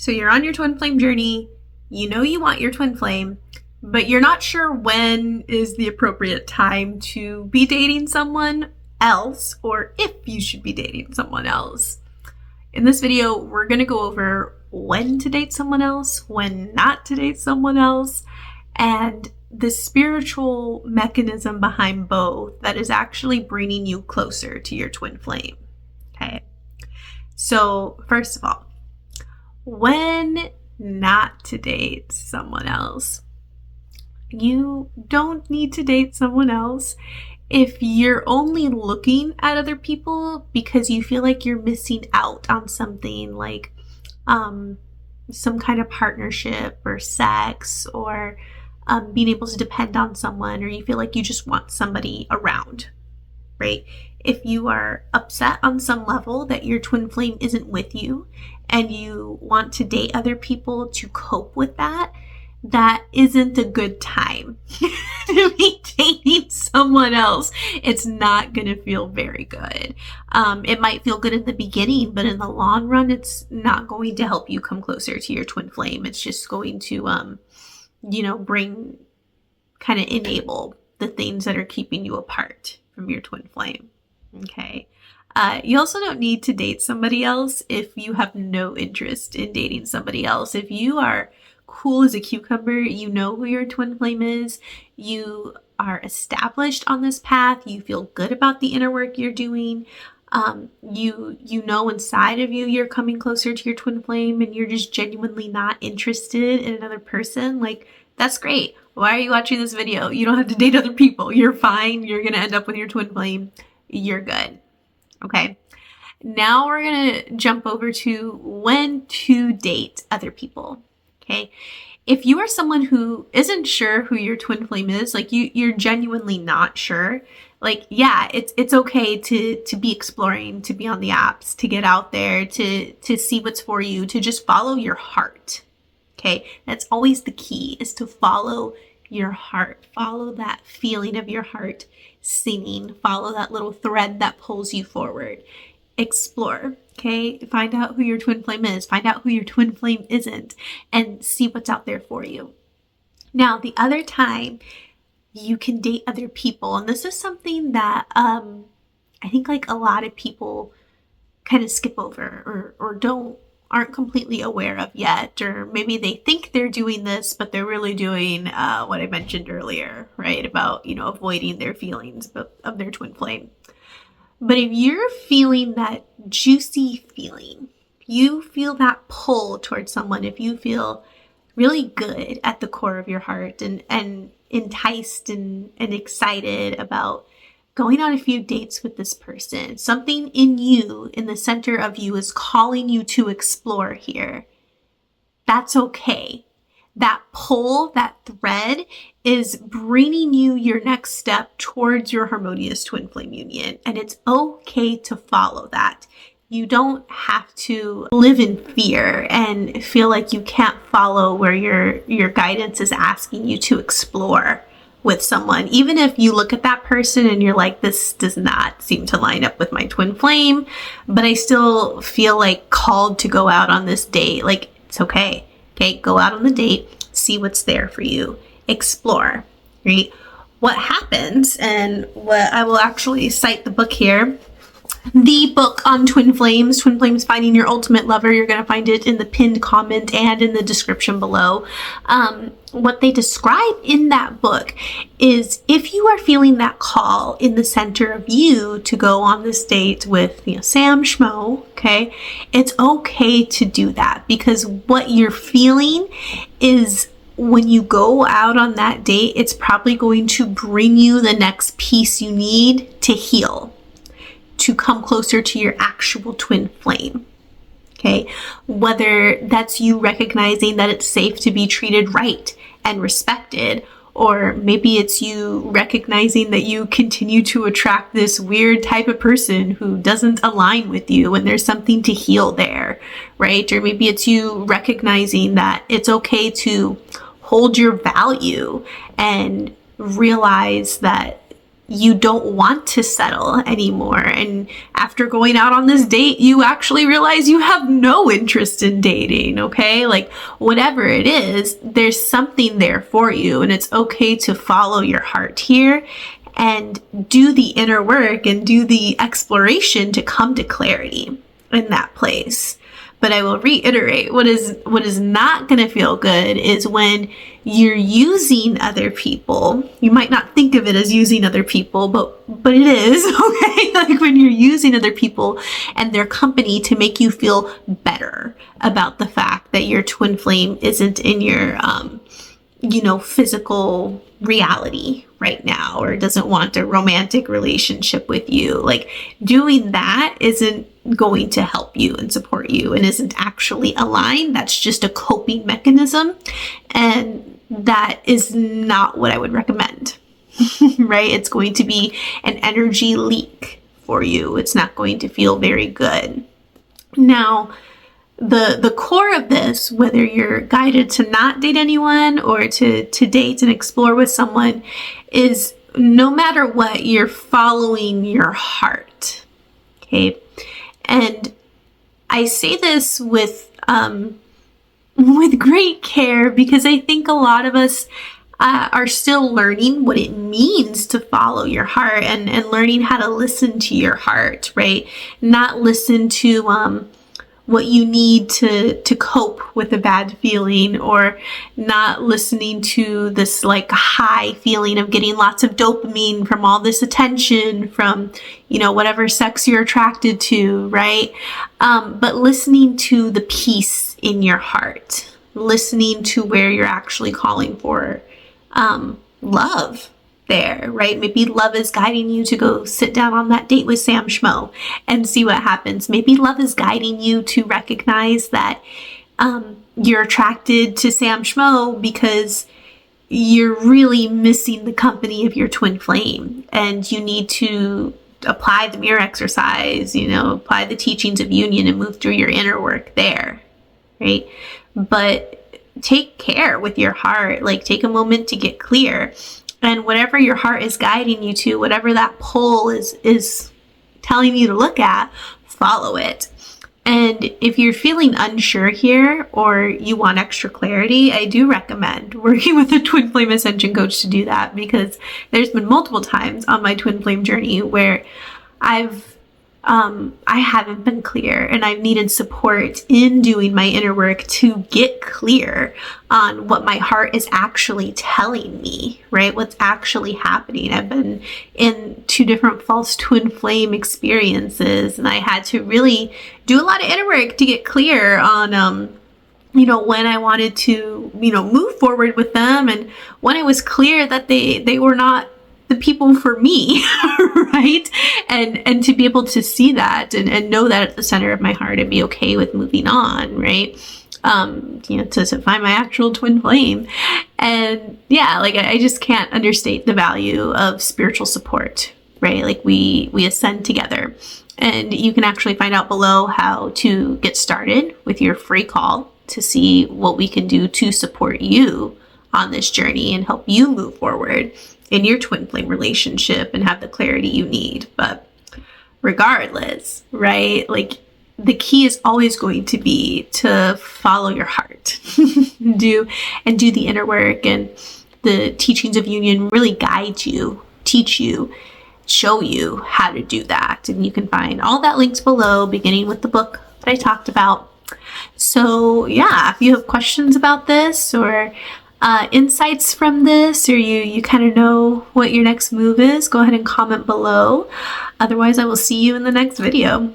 So you're on your twin flame journey. You know you want your twin flame, but you're not sure when is the appropriate time to be dating someone else or if you should be dating someone else. In this video, we're going to go over when to date someone else, when not to date someone else, and the spiritual mechanism behind both that is actually bringing you closer to your twin flame. Okay. So first of all, when not to date someone else. You don't need to date someone else if you're only looking at other people because you feel like you're missing out on something like some kind of partnership or sex or being able to depend on someone, or you feel like you just want somebody around, right? If you are upset on some level that your twin flame isn't with you and you want to date other people to cope with that, that isn't a good time to be dating someone else. It's not going to feel very good. It might feel good in the beginning, but in the long run, it's not going to help you come closer to your twin flame. It's just going to, enable the things that are keeping you apart from your twin flame. Okay. You also don't need to date somebody else if you have no interest in dating somebody else. If you are cool as a cucumber, you know who your twin flame is, you are established on this path, you feel good about the inner work you're doing, you know inside of you you're coming closer to your twin flame and you're just genuinely not interested in another person, like, that's great. Why are you watching this video? You don't have to date other people. You're fine. You're going to end up with your twin flame. You're good. Okay. Now we're going to jump over to when to date other people. Okay. If you are someone who isn't sure who your twin flame is, like you're genuinely not sure, like, yeah, it's okay to be exploring, to be on the apps, to get out there, to see what's for you, to just follow your heart. Okay. That's always the key, is to follow your heart, follow that feeling of your heart singing, follow that little thread that pulls you forward. Explore, okay? Find out who your twin flame is, find out who your twin flame isn't, and see what's out there for you. Now, the other time you can date other people, and this is something that I think like a lot of people kind of skip over or aren't completely aware of yet, or maybe they think they're doing this, but they're really doing what I mentioned earlier, right? About, avoiding their feelings of their twin flame. But if you're feeling that juicy feeling, you feel that pull towards someone, if you feel really good at the core of your heart and enticed and excited about going on a few dates with this person, something in you, in the center of you, is calling you to explore here. That's okay. That pull, that thread is bringing you your next step towards your harmonious twin flame union. And it's okay to follow that. You don't have to live in fear and feel like you can't follow where your guidance is asking you to explore with someone. Even if you look at that person and you're like, this does not seem to line up with my twin flame, but I still feel like called to go out on this date. Like, it's okay. Okay, go out on the date, see what's there for you, explore, right? What happens, and what I will actually cite the book here, the book on Twin Flames Finding Your Ultimate Lover. You're going to find it in the pinned comment and in the description below. What they describe in that book is if you are feeling that call in the center of you to go on this date with, Sam Schmo, okay, it's okay to do that, because what you're feeling is, when you go out on that date, it's probably going to bring you the next piece you need to heal, to come closer to your actual twin flame. Okay. Whether that's you recognizing that it's safe to be treated right and respected, or maybe it's you recognizing that you continue to attract this weird type of person who doesn't align with you and there's something to heal there, right? Or maybe it's you recognizing that it's okay to hold your value and realize that you don't want to settle anymore. And after going out on this date, you actually realize you have no interest in dating, okay? Like whatever it is, there's something there for you, and it's okay to follow your heart here and do the inner work and do the exploration to come to clarity in that place. But I will reiterate, what is not going to feel good is when you're using other people. You might not think of it as using other people, but it is, okay? Like when you're using other people and their company to make you feel better about the fact that your twin flame isn't in your, physical reality right now, or doesn't want a romantic relationship with you. Like doing that isn't going to help you and support you and isn't actually aligned. That's just a coping mechanism. And that is not what I would recommend, right? It's going to be an energy leak for you. It's not going to feel very good. Now, the core of this, whether you're guided to not date anyone or to date and explore with someone, is no matter what, you're following your heart. Okay. And I say this with great care because I think a lot of us are still learning what it means to follow your heart and learning how to listen to your heart, right? Not listen to what you need to cope with a bad feeling, or not listening to this like high feeling of getting lots of dopamine from all this attention from, whatever sex you're attracted to, right? But listening to the peace in your heart, listening to where you're actually calling for love there, right? Maybe love is guiding you to go sit down on that date with Sam Schmo and see what happens. Maybe love is guiding you to recognize that you're attracted to Sam Schmo because you're really missing the company of your twin flame, and you need to apply the mirror exercise, apply the teachings of union and move through your inner work there, right? But take care with your heart. Like take a moment to get clear. And whatever your heart is guiding you to, whatever that pull is telling you to look at, follow it. And if you're feeling unsure here or you want extra clarity, I do recommend working with a twin flame ascension coach to do that, because there's been multiple times on my twin flame journey where I haven't been clear and I've needed support in doing my inner work to get clear on what my heart is actually telling me, right? What's actually happening. I've been in 2 different false twin flame experiences, and I had to really do a lot of inner work to get clear on, when I wanted to, move forward with them, and when it was clear that they were not the people for me, right? And to be able to see that and know that at the center of my heart and be okay with moving on, right? To find my actual twin flame. And yeah, like I just can't understate the value of spiritual support, right? Like we ascend together. And you can actually find out below how to get started with your free call to see what we can do to support you on this journey and help you move forward in your twin flame relationship and have the clarity you need. But regardless, right? Like the key is always going to be to follow your heart, do the inner work, and the teachings of union really guide you, teach you, show you how to do that. And you can find all that links below, beginning with the book that I talked about. So yeah, if you have questions about this or insights from this, or you kind of know what your next move is, go ahead and comment below. Otherwise, I will see you in the next video.